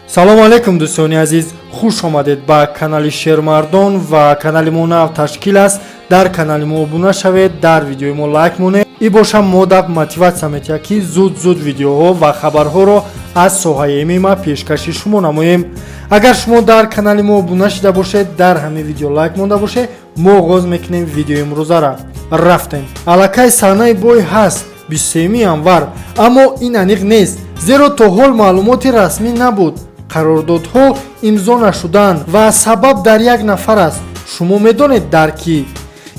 салому алейкум дӯстони азиз, хуш омадед ба канали Шермардон ва канали мо нав ташкил аст. дар канали мо обуна шавед, дар видеои мо лайк монед. И боша модаб мотиватсия метиҳад ки зуд видеоҳо ва хабарҳоро аз соҳаи ММА пешкаши шумо намоем. агар шумо дар канали мо обуна шида бошед, дар ҳамин видео лайк монда бошед, мо оғоз мекунем видеои имрӯзара. рафтем аллакай саҳнаи бой ҳаст 23 январ, аммо ин аниқ нест, зеро то ҳол маълумоти расмӣ набуд. қарордодҳо имзо нашуданд ва сабаб дар як нафар аст. шумо медонед дар кӣ?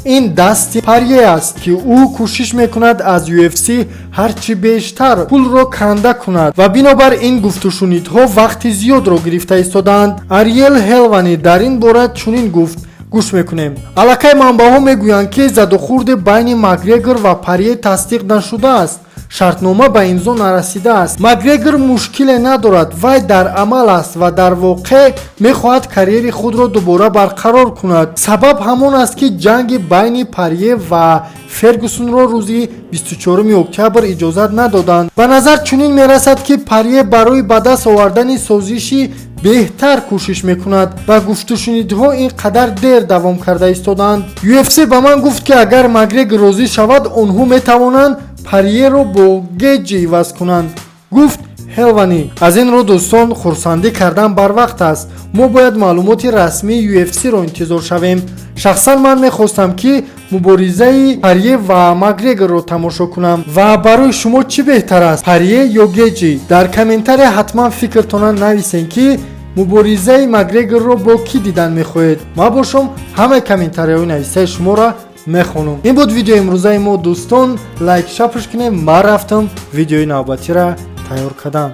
ин дасти Парье аст ки ӯ кӯшиш мекунад аз UFC ҳарчи бештар пулро канда кунад ва бинобар ин гуфтушунидҳо вақти зиёдро гирифта истоданд. Ариел Хелвани дар ин бора чунин гуфт, гӯш мекунем. аллакай манбаъҳо мегӯянд ки задухурди байни Макгрегор ва Парье тасдиқ нашудааст. шартнома ба имзо нарасидааст. Макгрегор мушкиле надорад, вай дар амал аст ва дар воқеъ мехоҳад карьери худро дубора барқарор кунад. сабаб ҳамон аст ки ҷанги байни Парье ва Фергюсонро рӯзи 24 октябр иҷозат надоданд. ба назар чунин мерасад ки Парье барои ба даст овардани созиши беҳтар кӯшиш мекунад. ба гуфтушунидҳо ин қадар дер давом карда истоданд. UFC ба ман гуфт ки агар Макгрегор розӣ шавад, онҳо метавонанд Парьеро бо Геҷи иваз кунанд, гуфт Хелвани. аз ин ро дӯстон, хурсандӣ кардан барвақт аст. мо бояд маълумоти расмии UFC-ро интизор шавем. шахсан ман мехостам ки муборизаи Парье ва Макгрегорро тамошо кунам. ва барои шумо чӣ беҳтар аст, Парье ё Геҷи? дар комментария ҳатман фикртона нависен ки муборизаи Макгрегорро бо кӣ дидан мехоҳед. ма бошам ҳамаи комментарияҳои нависаи шуморо мехонам. ин буд видеои имрӯзаи мо дӯстон. лайк шапш кунем. ман рафтам видеои навбатиро тайёр кардам.